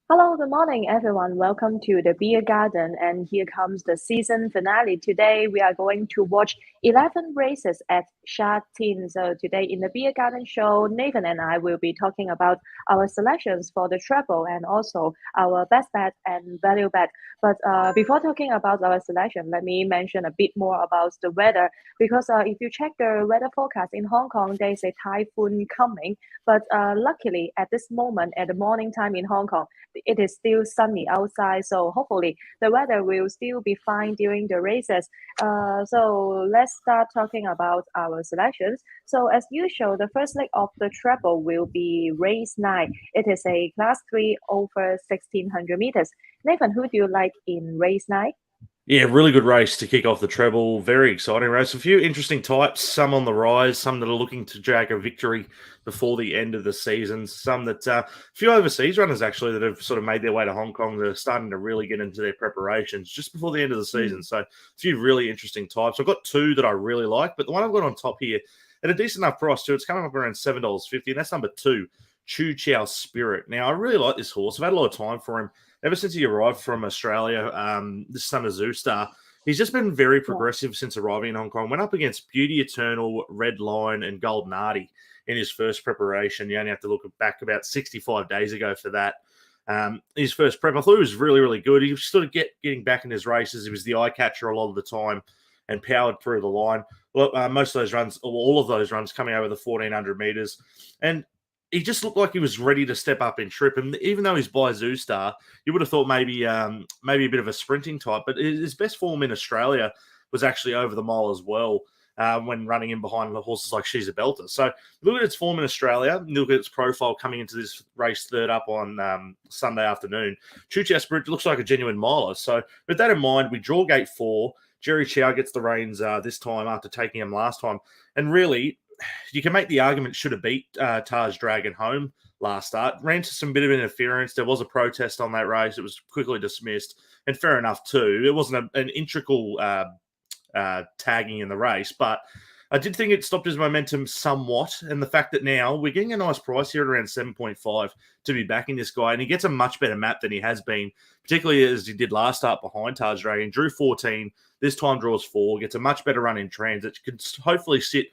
Hello, good morning, everyone. Welcome to the beer garden, and here comes the season finale. Today, we are going to watch 11 races at Sha Tin. So, today in the beer garden show, Nathan and I will be talking about our selections for the treble and also our best bet and value bet. But before talking about our selection, let me mention a bit more about the weather because if you check the weather forecast in Hong Kong, there is a typhoon coming. But luckily, at this moment, at the morning time in Hong Kong, it is still sunny outside, so hopefully the weather will still be fine during the races. So let's start talking about our selections. So as usual, the first leg of the treble will be race 9. It is a class 3 over 1600 meters. Nathan, who do you like in race 9? Yeah, really good race to kick off the treble. Very exciting race. A few interesting types, some on the rise, some that are looking to drag a victory before the end of the season, some that a few overseas runners actually that have sort of made their way to Hong Kong that are starting to really get into their preparations just before the end of the season. Mm. So a few really interesting types. I've got two that I really like, but the one I've got on top here at a decent enough price too, it's coming up around $7.50, and that's number 2, Chu Chow Spirit. Now, I really like this horse. I've had a lot of time for him ever since he arrived from Australia, this son of Zoo Star. He's just been very Yeah. progressive since arriving in Hong Kong. Went up against Beauty Eternal, Red Line, and Golden Artie in his first preparation. You only have to look back about 65 days ago for that. His first prep, I thought he was really, really good. He was sort of getting back in his races. He was the eye catcher a lot of the time and powered through the line. Well, most of those runs, all of those runs, coming over the 1400 meters, and he just looked like he was ready to step up in trip. And even though he's by Zoo Star, you would have thought maybe a bit of a sprinting type, but his best form in Australia was actually over the mile as well. When running in behind the horses like She's a Belter. So look at its form in Australia, look at its profile coming into this race third up on Sunday afternoon. Chu Spirit looks like a genuine miler. So with that in mind, we draw gate 4. Jerry Chow gets the reins this time after taking him last time. And really, you can make the argument should have beat Taj Dragon home last start. Ran into some bit of interference. There was a protest on that race. It was quickly dismissed, and fair enough too. It wasn't an integral tagging in the race, but I did think it stopped his momentum somewhat. And the fact that now we're getting a nice price here at around 7.5 to be backing this guy, and he gets a much better map than he has been, particularly as he did last start behind Taj Dragon. Drew 14, this time draws 4, gets a much better run in transit, could hopefully sit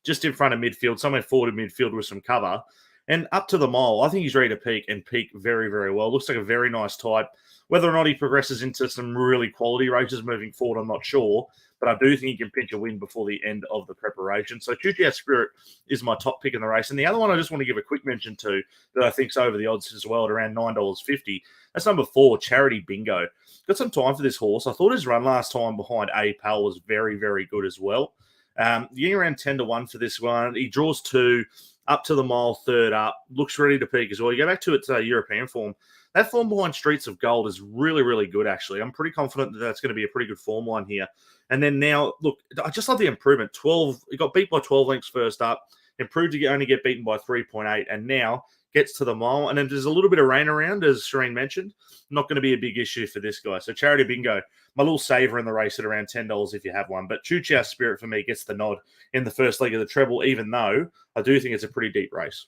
just in front of midfield, somewhere forward of midfield with some cover. And up to the mile, I think he's ready to peak and peak very, very well. Looks like a very nice type. Whether or not he progresses into some really quality races moving forward, I'm not sure. But I do think he can pinch a win before the end of the preparation. So Chuchi Spirit is my top pick in the race. And the other one I just want to give a quick mention to that I think's over the odds as well at around $9.50. That's number 4, Charity Bingo. Got some time for this horse. I thought his run last time behind A Pal was very, very good as well. Getting around 10-1 for this one. He draws 2 up to the mile, third up. Looks ready to peak as well. You go back to its European form. That form behind Streets of Gold is really, really good, actually. I'm pretty confident that that's going to be a pretty good form line here. And then now, look, I just love the improvement. 12, he got beat by 12 lengths first up, improved to only get beaten by 3.8, and now gets to the mile. And then there's a little bit of rain around, as Shireen mentioned. Not going to be a big issue for this guy. So Charity Bingo, my little saver in the race at around $10 if you have one. But Chu Chow Spirit for me gets the nod in the first leg of the treble, even though I do think it's a pretty deep race.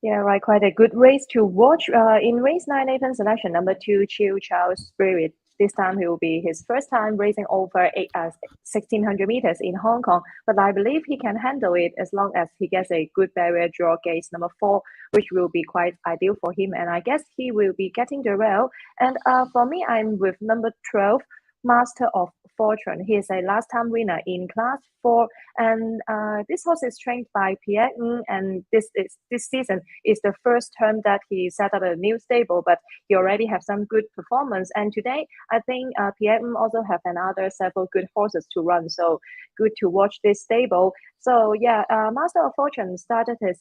Yeah, right. Quite a good race to watch. In race 9, Nathan selection number 2, Chill Charles Spirit. This time it will be his first time racing over 1600 meters in Hong Kong, but I believe he can handle it as long as he gets a good barrier draw gate number 4, which will be quite ideal for him. And I guess he will be getting the rail. And for me, I'm with number 12, Master of Fortune. He is a last time winner in class 4, and this horse is trained by Pierre Ng, and this season is the first term that he set up a new stable, but he already have some good performance. And today, I think Pierre Ng also have another several good horses to run, so good to watch this stable. So yeah, Master of Fortune started his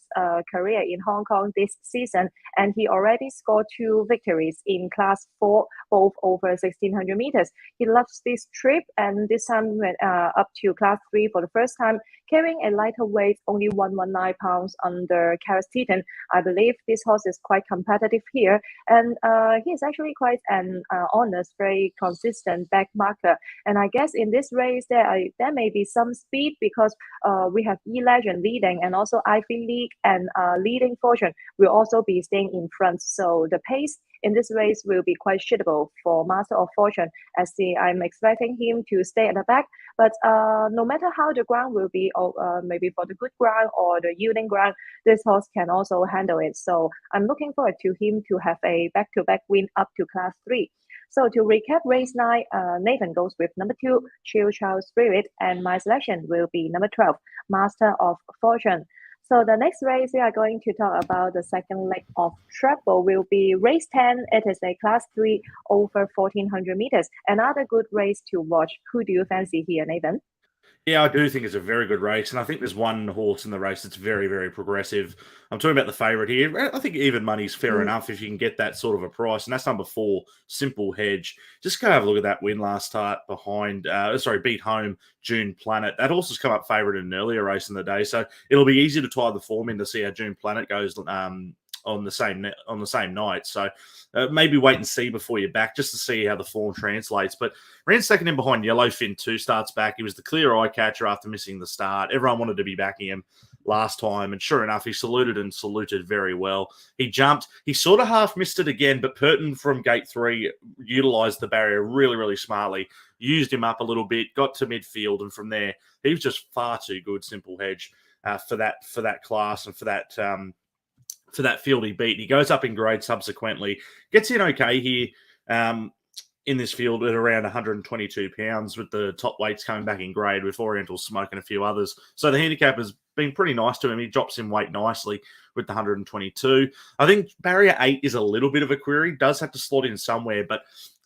career in Hong Kong this season, and he already scored 2 victories in class 4, both over 1600 meters. He loves this trip, and this time went up to class 3 for the first time, carrying a lighter weight, only 119 pounds under Carrasteton. I believe this horse is quite competitive here, and he is actually quite an honest, very consistent back marker. And I guess in this race, there may be some speed because we have E-Legend leading, and also Ivy League and leading Fortune will also be staying in front. So the pace in this race will be quite suitable for Master of Fortune, as I'm expecting him to stay at the back. But no matter how the ground will be, or maybe for the good ground or the yielding ground, this horse can also handle it. So I'm looking forward to him to have a back-to-back win up to Class 3. So to recap race 9, Nathan goes with number 2, Chill Child Spirit, and my selection will be number 12, Master of Fortune. So the next race we are going to talk about the second leg of treble will be race 10. It is a class 3 over 1400 meters. Another good race to watch. Who do you fancy here, Nathan? Yeah, I do think it's a very good race, and I think there's one horse in the race that's very, very progressive. I'm talking about the favourite here. I think even money's fair enough if you can get that sort of a price, and that's number 4, Simple Hedge. Just go have a look at that win last start beat home June Planet. That horse has come up favourite in an earlier race in the day, so it'll be easy to tie the form in to see how June Planet goes on the same night. So maybe wait and see before you're back just to see how the form translates. But ran second in behind Yellowfin 2 starts back. He was the clear eye catcher after missing the start. Everyone wanted to be backing him last time, and sure enough, he saluted very well. He jumped. He sort of half missed it again, but Purton from gate 3 utilised the barrier really, really smartly, used him up a little bit, got to midfield, and from there, he was just far too good, Simple Hedge, for that class and for that field he beat. He goes up in grade subsequently, gets in okay here in this field at around 122 pounds with the top weights coming back in grade with Oriental Smoke and a few others. So the handicap has been pretty nice to him. He drops in weight nicely with the 122. I think barrier 8 is a little bit of a query. Does have to slot in somewhere, but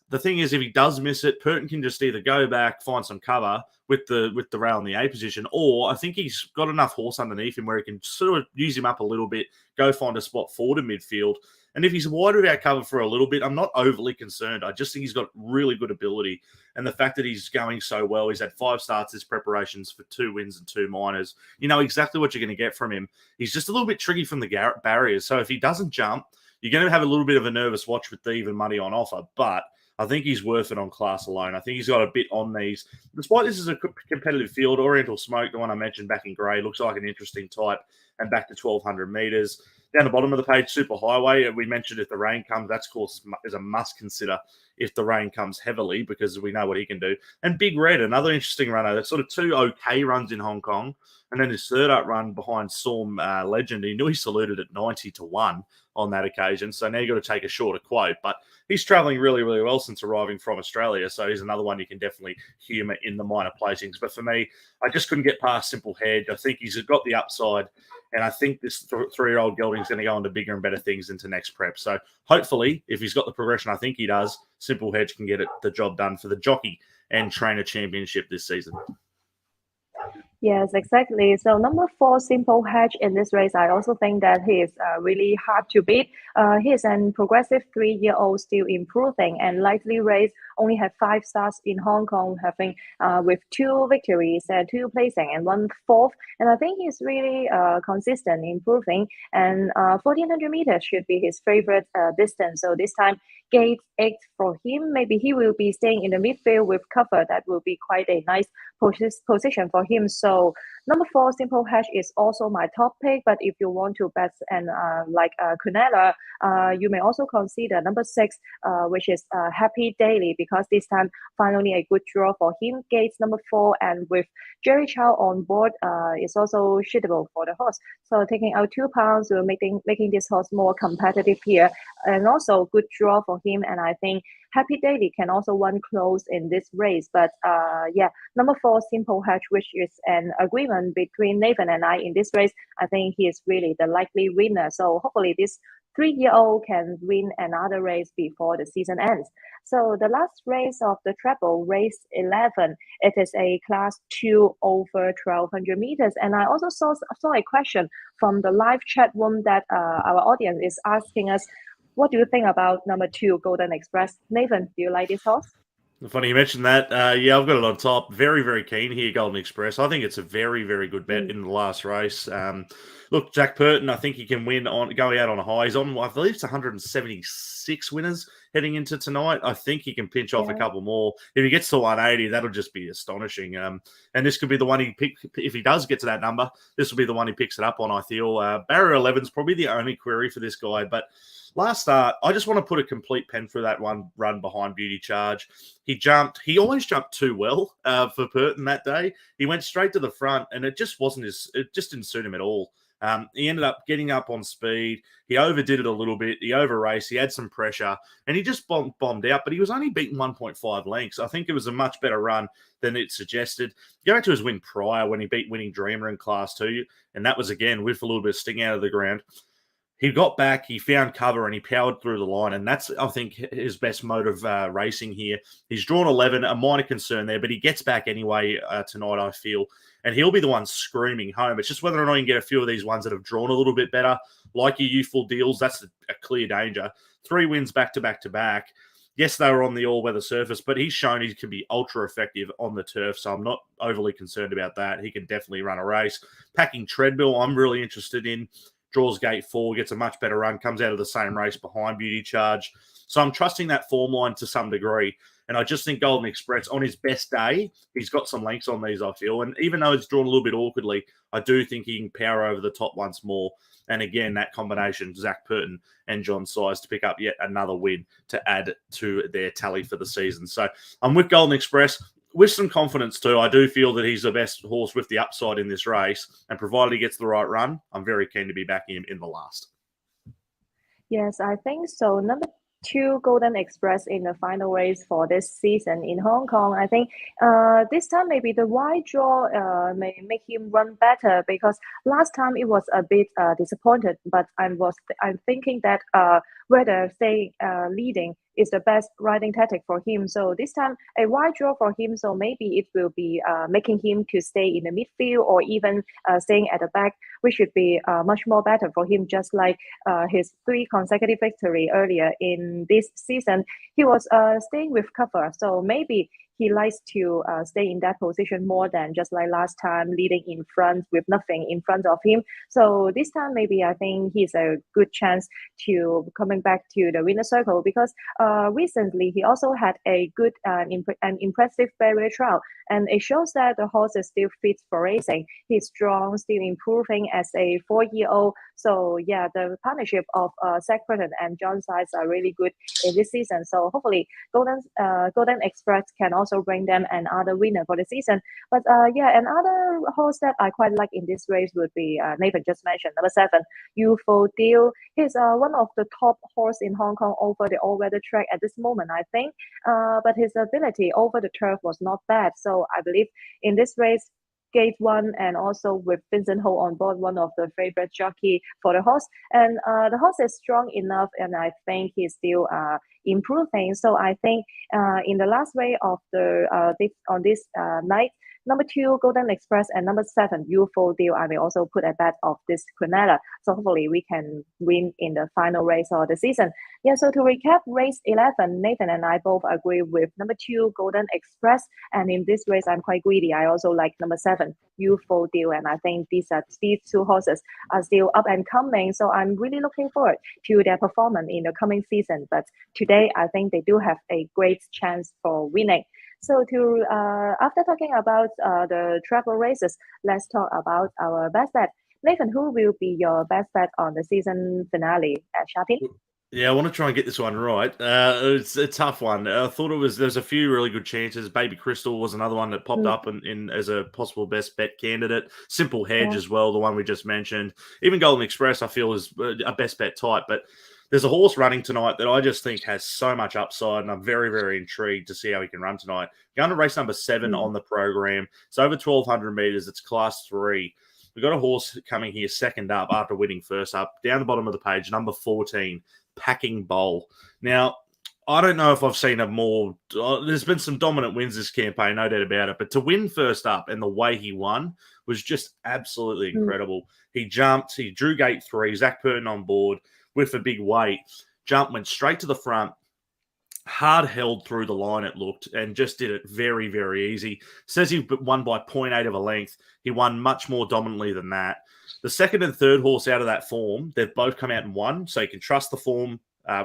the thing is, if he does miss it, Purton can just either go back, find some cover with the rail in the A position, or I think he's got enough horse underneath him where he can sort of use him up a little bit, go find a spot forward in midfield. And if he's wide without cover for a little bit, I'm not overly concerned. I just think he's got really good ability. And the fact that he's going so well, he's had 5 starts as preparations for 2 wins and 2 minors. You know exactly what you're going to get from him. He's just a little bit tricky from the barriers. So if he doesn't jump, you're going to have a little bit of a nervous watch with the even money on offer. But I think he's worth it on class alone. I think he's got a bit on these. Despite this is a competitive field, Oriental Smoke, the one I mentioned back in grade, looks like an interesting type, and back to 1,200 metres. Down the bottom of the page, Super Highway. We mentioned if the rain comes, that's course is a must consider if the rain comes heavily, because we know what he can do. And Big Red, another interesting runner. That's sort of 2 okay runs in Hong Kong, and then his third up run behind Storm Legend. He knew he saluted at 90-1 on that occasion, so now you've got to take a shorter quote. But he's travelling really, really well since arriving from Australia, so he's another one you can definitely humour in the minor placings. But for me, I just couldn't get past Simple Hedge. I think he's got the upside, and I think this 3-year-old gelding's going to go on to bigger and better things into next prep. So hopefully, if he's got the progression I think he does, Simple Hedge can get the job done for the Jockey and Trainer Championship this season. Yes, exactly. So number 4, Simple Hedge in this race, I also think that he is really hard to beat. He is an progressive 3-year-old, still improving, and lightly raced, only had 5 starts in Hong Kong, having with 2 victories, 2 placing, and 1 fourth. And I think he's really consistent, improving. And 1400 meters should be his favorite distance. So this time, gate 8 for him. Maybe he will be staying in the midfield with cover. That will be quite a nice position for him. So number 4, Simple Hedge is also my top pick. But if you want to bet and like Cunella, you may also consider number 6, which is Happy Daily, because this time finally a good draw for him. Gates number 4, and with Jerry Chow on board, is also suitable for the horse. So taking out £2, we're making this horse more competitive here, and also good draw for him. And I think Happy Daily can also run close in this race. But yeah, number 4, Simple Hedge, which is an agreement between Nathan and I in this race. I think he is really the likely winner. So hopefully this 3-year-old can win another race before the season ends. So the last race of the treble, race 11, it is a class 2 over 1,200 meters. And I also saw a question from the live chat room that our audience is asking us, what do you think about number 2, Golden Express? Nathan, do you like this horse? Funny you mentioned that. Yeah, I've got it on top. Very, very keen here, Golden Express. I think it's a very, very good bet in the last race. Look, Jack Purton, I think he can win on go out on a high. He's on, I believe, it's 176 winners heading into tonight. I think he can pinch off a couple more. If he gets to 180, that'll just be astonishing. And this could be the one he pick if he does get to that number. This will be the one he picks it up on. I feel barrier 11 is probably the only query for this guy, but. Last start, I just want to put a complete pen through that one run behind Beauty Charge. He always jumped too well for Purton that day. He went straight to the front, and it just didn't suit him at all. He ended up getting up on speed. He overdid it a little bit. He over-raced. He had some pressure, and he just bombed out. But he was only beaten 1.5 lengths. I think it was a much better run than it suggested. Go back to his win prior when he beat Winning Dreamer in Class 2, and that was, again, with a little bit of sting out of the ground. He got back, he found cover, and he powered through the line. And that's, I think, his best mode of racing here. He's drawn 11, a minor concern there, but he gets back anyway tonight, I feel. And he'll be the one screaming home. It's just whether or not you can get a few of these ones that have drawn a little bit better, like your Youthful Deals. That's a clear danger. 3 wins back to back to back. Yes, they were on the all-weather surface, but he's shown he can be ultra-effective on the turf, so I'm not overly concerned about that. He can definitely run a race. Packing Treadmill, I'm really interested in. Draws gate 4, gets a much better run, comes out of the same race behind Beauty Charge. So I'm trusting that form line to some degree. And I just think Golden Express, on his best day, he's got some lengths on these, I feel. And even though it's drawn a little bit awkwardly, I do think he can power over the top once more. And again, that combination, Zach Purton and John Size, to pick up yet another win to add to their tally for the season. So I'm with Golden Express. With some confidence too, I do feel that he's the best horse with the upside in this race. And provided he gets the right run, I'm very keen to be backing him in the last. Yes, I think so. Number 2, Golden Express in the final race for this season in Hong Kong. I think this time maybe the wide draw may make him run better, because last time it was a bit disappointed. But I'm thinking that whether staying leading is the best riding tactic for him. So this time a wide draw for him. So maybe it will be making him to stay in the midfield or even staying at the back, which should be much more better for him. Just like his 3 consecutive victory earlier in this season, he was staying with cover. So maybe he likes to stay in that position more than just like last time, leading in front with nothing in front of him. So this time, maybe I think he's a good chance to coming back to the winner circle, because recently he also had a good and impressive barrier trial, and it shows that the horse is still fit for racing. He's strong, still improving as a 4-year-old. So yeah, the partnership of Zach Purton and John Size are really good in this season. So hopefully Golden Express can also bring them another winner for the season. But yeah, another horse that I quite like in this race would be Nathan just mentioned, number 7, Youthful Deal. He's one of the top horse in Hong Kong over the all-weather track at this moment, I think. But his ability over the turf was not bad. So I believe in this race, Gate 1, and also with Vincent Ho on board, one of the favorite jockey for the horse. And the horse is strong enough, and I think he's still improving. So I think in the last race of the on this night, number 2, Golden Express, and number 7, Youthful Deal, I will also put a bet of this Quinella. So hopefully we can win in the final race of the season. Yeah, so to recap, race 11, Nathan and I both agree with number 2, Golden Express. And in this race, I'm quite greedy. I also like number 7, Youthful Deal. And I think these 2 horses are still up and coming. So I'm really looking forward to their performance in the coming season. But today, I think they do have a great chance for winning. So after talking about the travel races, let's talk about our best bet. Nathan, who will be your best bet on the season finale at Sharpie? Yeah, I want to try and get this one right. It's a tough one. I thought there's a few really good chances. Baby Crystal was another one that popped up in as a possible best bet candidate. Simple Hedge as well, the one we just mentioned. Even Golden Express, I feel, is a best bet type. But there's a horse running tonight that I just think has so much upside, and I'm very, very intrigued to see how he can run tonight. Going to race number 7 on the program. It's over 1,200 meters. It's Class 3. We've got a horse coming here second up after winning first up. Down the bottom of the page, number 14, Packing Bowl. Now, I don't know if I've seen a more... there's been some dominant wins this campaign, no doubt about it. But to win first up and the way he won was just absolutely incredible. He jumped. He drew gate 3. Zach Purton on board with a big weight. Jumped, went straight to the front. hard held through the line, it looked, and just did it very, very easy. Says he won by 0.8 of a length. He won much more dominantly than that. The second and third horse out of that form, they've both come out and won, so you can trust the form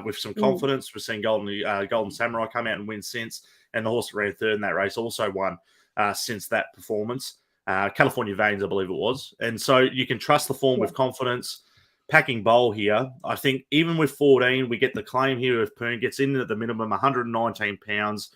with some confidence. We're seeing Golden Samurai come out and win since, and the horse that ran third in that race also won since that performance. California Veins, I believe it was. And so you can trust the form with confidence. Packing Bowl here, I think even with 14, we get the claim here if Poon gets in at the minimum 119 pounds.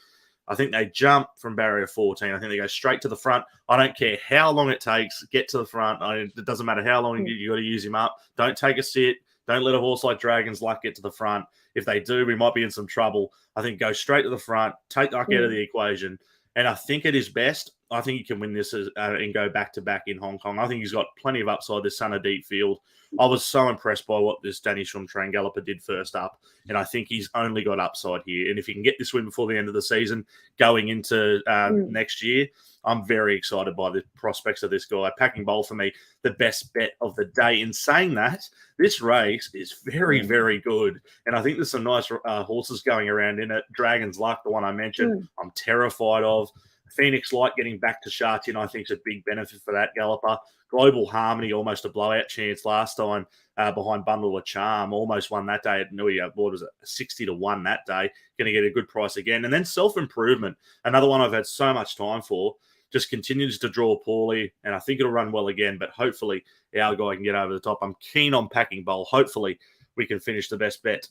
I think they jump from barrier 14. I think they go straight to the front. I don't care how long it takes, get to the front. It doesn't matter how long you got to use him up. Don't take a sit. Don't let a horse like Dragon's Luck get to the front. If they do, we might be in some trouble. I think go straight to the front, take Luck out of the equation. And I think at his best, I think he can win this and go back-to-back in Hong Kong. I think he's got plenty of upside this Sunday Deep field. I was so impressed by what this Danny Shum train galloper did first up, and I think he's only got upside here. And if he can get this win before the end of the season, going into next year, I'm very excited by the prospects of this guy. Packing Bowl, for me, the best bet of the day. In saying that, this race is very, very good. And I think there's some nice horses going around in it. Dragon's Luck, the one I mentioned, I'm terrified of. Phoenix Light getting back to Sha Tin, I think, is a big benefit for that galloper. Global Harmony, almost a blowout chance last time behind Bundle of Charm. Almost won that day at Nui. What was it, 60-1 that day. Going to get a good price again. And then Self-Improvement, another one I've had so much time for, just continues to draw poorly, and I think it'll run well again, but hopefully our guy can get over the top. I'm keen on Packing Bowl. Hopefully we can finish the best bet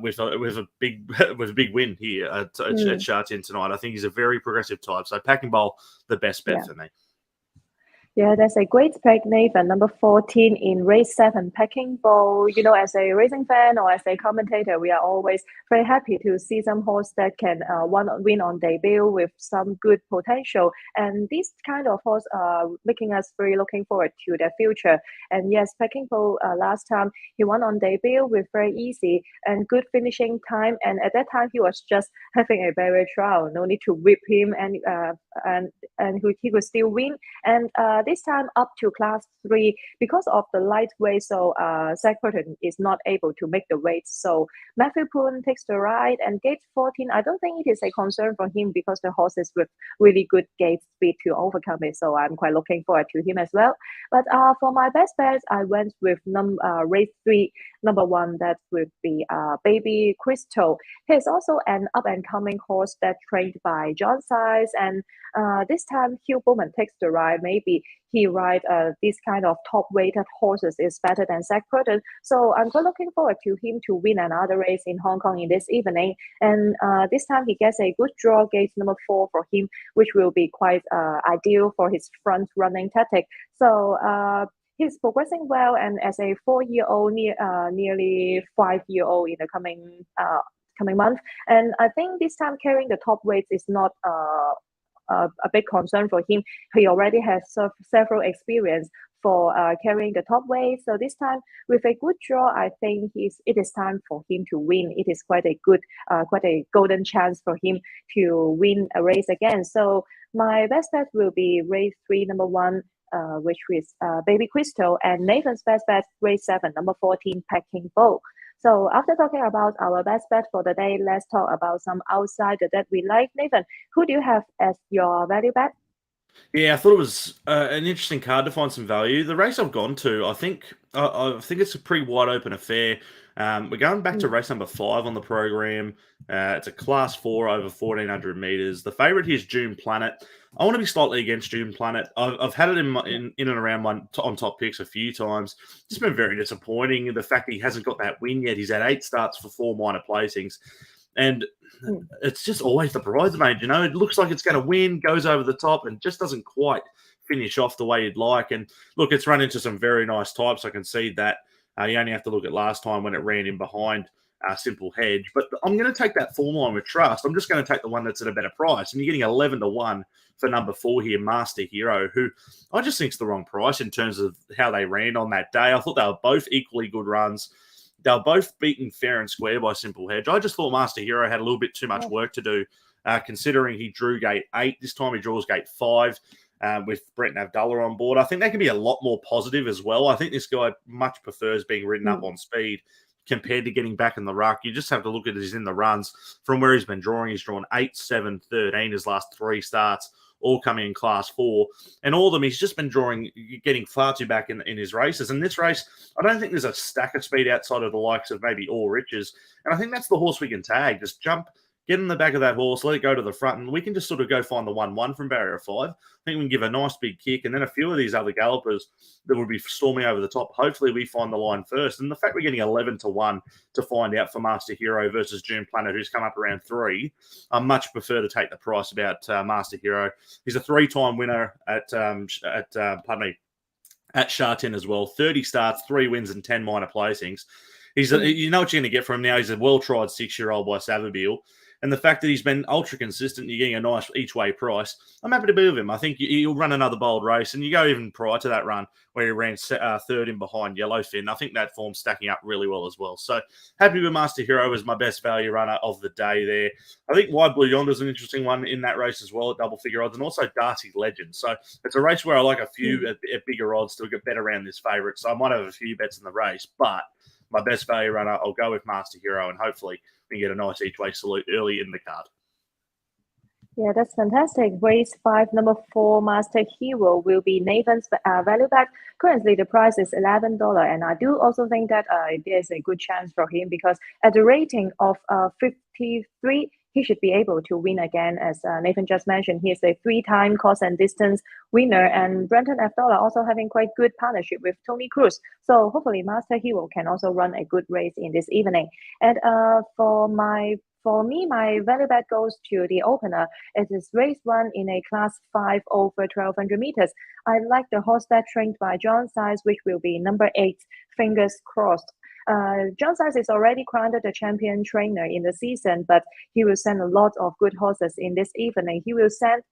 with a big win here at Sha Tin tonight. I think he's a very progressive type. So Packing Bowl, the best bet for me. Yeah, that's a great pick, Nathan. Number 14 in race 7, Packing Bowl. You know, as a racing fan or as a commentator, we are always very happy to see some horse that can win on debut with some good potential. And this kind of horse are making us very looking forward to their future. And yes, Packing Bowl last time he won on debut with very easy and good finishing time. And at that time he was just having a barrier trial. No need to whip him, and he could still win. And this time up to class 3 because of the lightweight, so Zach Burton is not able to make the weight. So Matthew Poon takes the ride, and gate 14, I don't think it is a concern for him because the horse is with really good gate speed to overcome it. So I'm quite looking forward to him as well. But for my best bets, I went with race 3, number 1, that would be Baby Crystal. He's also an up-and-coming horse that trained by John Size, and this time Hugh Bowman takes the ride. Maybe he ride this kind of top-weighted horses is better than Zach Burton. So I'm quite looking forward to him to win another race in Hong Kong in this evening. And this time he gets a good draw, gate number 4 for him, which will be quite ideal for his front running tactic. So he's progressing well, and as a 4-year-old, nearly 5-year-old in the coming month. And I think this time carrying the top weights is not a big concern for him. He already has several experience for carrying the top weight. So this time with a good draw, I think it is time for him to win. It is quite a golden chance for him to win a race again. So my best bet will be race 3, number 1, which is Baby Crystal, and Nathan's best bet, race 7, number 14, Packing Bowl. So after talking about our best bet for the day, let's talk about some outsider that we like. Nathan, who do you have as your value bet? Yeah, I thought it was an interesting card to find some value. The race I've gone to, I think it's a pretty wide open affair. We're going back to race number 5 on the program. It's a class 4 over 1,400 meters. The favorite here is June Planet. I want to be slightly against June Planet. I've had it in and around my on top picks a few times. It's been very disappointing. The fact that he hasn't got that win yet. He's had 8 starts for 4 minor placings. And it's just always the bridesmaid, you know. It looks like it's going to win, goes over the top, and just doesn't quite finish off the way you'd like. And look, it's run into some very nice types. I can see that. You only have to look at last time when it ran in behind Simple Hedge. But I'm going to take that form line with trust. I'm just going to take the one that's at a better price. And you're getting 11-1 for number 4 here, Master Hero, who I just think is the wrong price in terms of how they ran on that day. I thought they were both equally good runs. They were both beaten fair and square by Simple Hedge. I just thought Master Hero had a little bit too much work to do, considering he drew gate 8. This time he draws gate 5 with Brett Abdullah on board. I think they can be a lot more positive as well. I think this guy much prefers being ridden up on speed compared to getting back in the ruck. You just have to look at his in the runs from where he's been drawing. He's drawn 8, 7, 13 his last 3 starts, all coming in Class 4. And all of them, he's just been getting far too back in his races. And this race, I don't think there's a stack of speed outside of the likes of maybe All Riches. And I think that's the horse we can tag. Just jump, get in the back of that horse, let it go to the front, and we can just sort of go find the 1-1 from barrier 5. I think we can give a nice big kick, and then a few of these other gallopers that would be storming over the top. Hopefully we find the line first. And the fact we're getting 11-1 to find out for Master Hero versus June Planet, who's come up around 3, I much prefer to take the price about Master Hero. He's a 3-time winner at Sha-Tin as well. 30 starts, 3 wins, and 10 minor placings. You know what you're going to get from him now. He's a well-tried 6-year-old by Savabeel. And the fact that he's been ultra consistent, you're getting a nice each-way price. I'm happy to be with him. I think he'll run another bold race. And you go even prior to that run where he ran 3rd in behind Yellowfin. I think that form's stacking up really well as well. So happy with Master Hero as my best value runner of the day there. I think Wide Blue Yonder is an interesting one in that race as well at double figure odds. And also Darcy Legend. So it's a race where I like a few at bigger odds to get better around this favourite. So I might have a few bets in the race. But my best value runner, I'll go with Master Hero, and hopefully we can get a nice each-way salute early in the card. Yeah, that's fantastic. Race 5, number 4, Master Hero will be Nathan's value bet. Currently, the price is $11, and I do also think that there's a good chance for him because at the rating of 53, he should be able to win again. As Nathan just mentioned, he is a 3-time course and distance winner, and Brenton F. Dollar also having quite good partnership with Tony Cruz. So hopefully Master Hero can also run a good race in this evening. And for me, my value bet goes to the opener. It is race 1 in a Class 5 over 1,200 meters. I like the horse that trained by John Size, which will be number 8, Fingers Crossed. John Size is already crowned the champion trainer in the season, but he will send a lot of good horses in this evening. He will send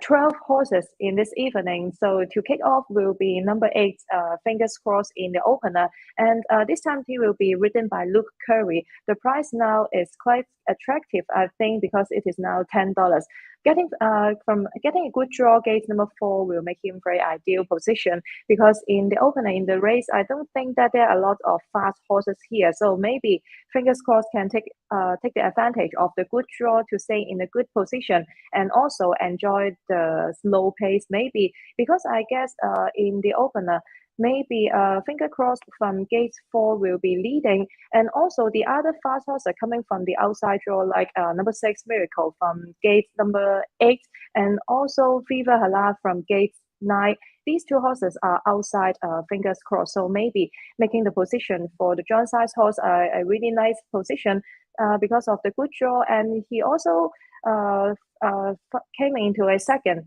12 horses in this evening. So to kick off will be number 8, Fingers Crossed in the opener. And this time he will be ridden by Luke Curry. The price now is quite attractive, I think, because it is now $10. Getting a good draw gate number 4 will make him very ideal position because in the opener in the race, I don't think that there are a lot of fast horses here. So maybe Fingers Crossed can take the advantage of the good draw to stay in a good position and also enjoy the slow pace. Maybe because I guess in the opener, maybe Finger Crossed from gate 4 will be leading, and also the other fast horses are coming from the outside draw, like number 6 Miracle from gate number 8, and also Viva Hala from gate 9. These 2 horses are outside Fingers Crossed, so maybe making the position for the John Size horse a really nice position because of the good draw, and he also came into a second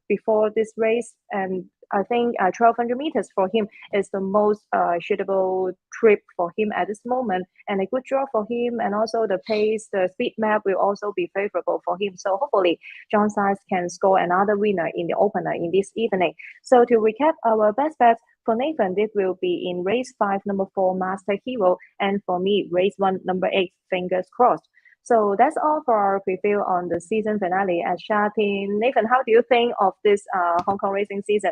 before this race, and I think 1,200 meters for him is the most suitable trip for him at this moment, and a good draw for him, and also the pace, the speed map will also be favorable for him. So hopefully John Size can score another winner in the opener in this evening. So to recap, our best bets for Nathan, this will be in race 5, number 4, Master Hero, and for me, race 1, number 8, Fingers Crossed. So that's all for our review on the season finale at Sha-Tin. Nathan, how do you think of this Hong Kong racing season?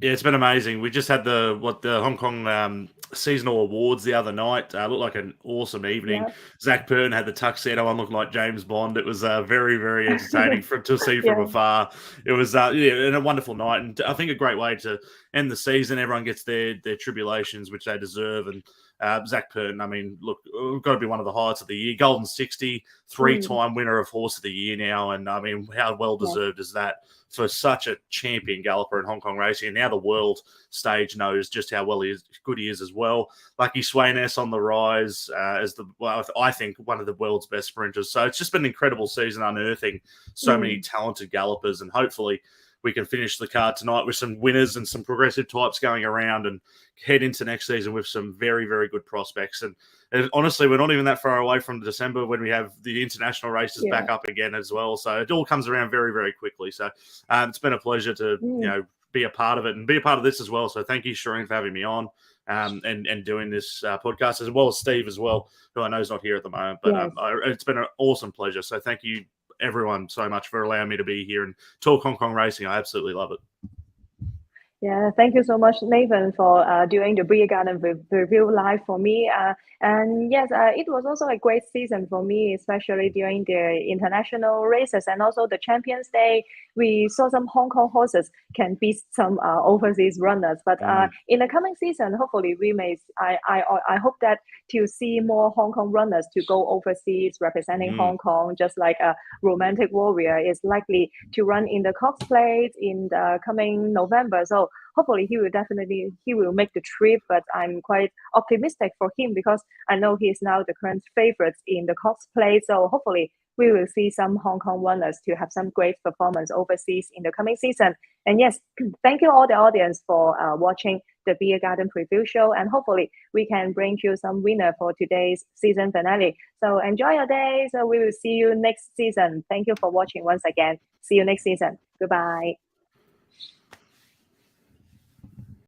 Yeah, it's been amazing. We just had the Hong Kong seasonal awards the other night. Looked like an awesome evening. Yeah. Zach Purton had the tuxedo on, looking like James Bond. It was very, very entertaining to see from afar. It was and a wonderful night, and I think a great way to end the season. Everyone gets their tribulations, which they deserve, and Zach Purton, I mean, look, got to be one of the highlights of the year. Golden 60, 3-time winner of Horse of the Year now, and I mean, how well deserved is that for such a champion galloper in Hong Kong racing? And now the world stage knows just how good he is as well. Lucky Swainess on the rise I think one of the world's best sprinters. So it's just been an incredible season, unearthing so many talented gallopers, and hopefully we can finish the card tonight with some winners and some progressive types going around and head into next season with some very, very good prospects. And honestly, we're not even that far away from December when we have the international races back up again as well. So it all comes around very, very quickly. So it's been a pleasure to be a part of it and be a part of this as well. So thank you, Shireen, for having me on and doing this podcast, as well as Steve as well, who I know is not here at the moment. But it's been an awesome pleasure. So thank you, everyone, so much for allowing me to be here and talk Hong Kong racing. I absolutely love it. Yeah, thank you so much, Nathan, for doing the Beer Garden review live for me. And yes, it was also a great season for me, especially during the international races and also the Champions Day. We saw some Hong Kong horses can beat some overseas runners. But in the coming season, hopefully we may. I hope that to see more Hong Kong runners to go overseas representing Hong Kong, just like a Romantic Warrior is likely to run in the Cox Plate in the coming November. So hopefully he will make the trip. But I'm quite optimistic for him because I know he is now the current favorite in the Cox Plate. So hopefully we will see some Hong Kong runners to have some great performance overseas in the coming season. And yes, thank you all the audience for watching the Beer Garden preview show. And hopefully we can bring you some winner for today's season finale. So enjoy your day. So we will see you next season. Thank you for watching once again. See you next season. Goodbye.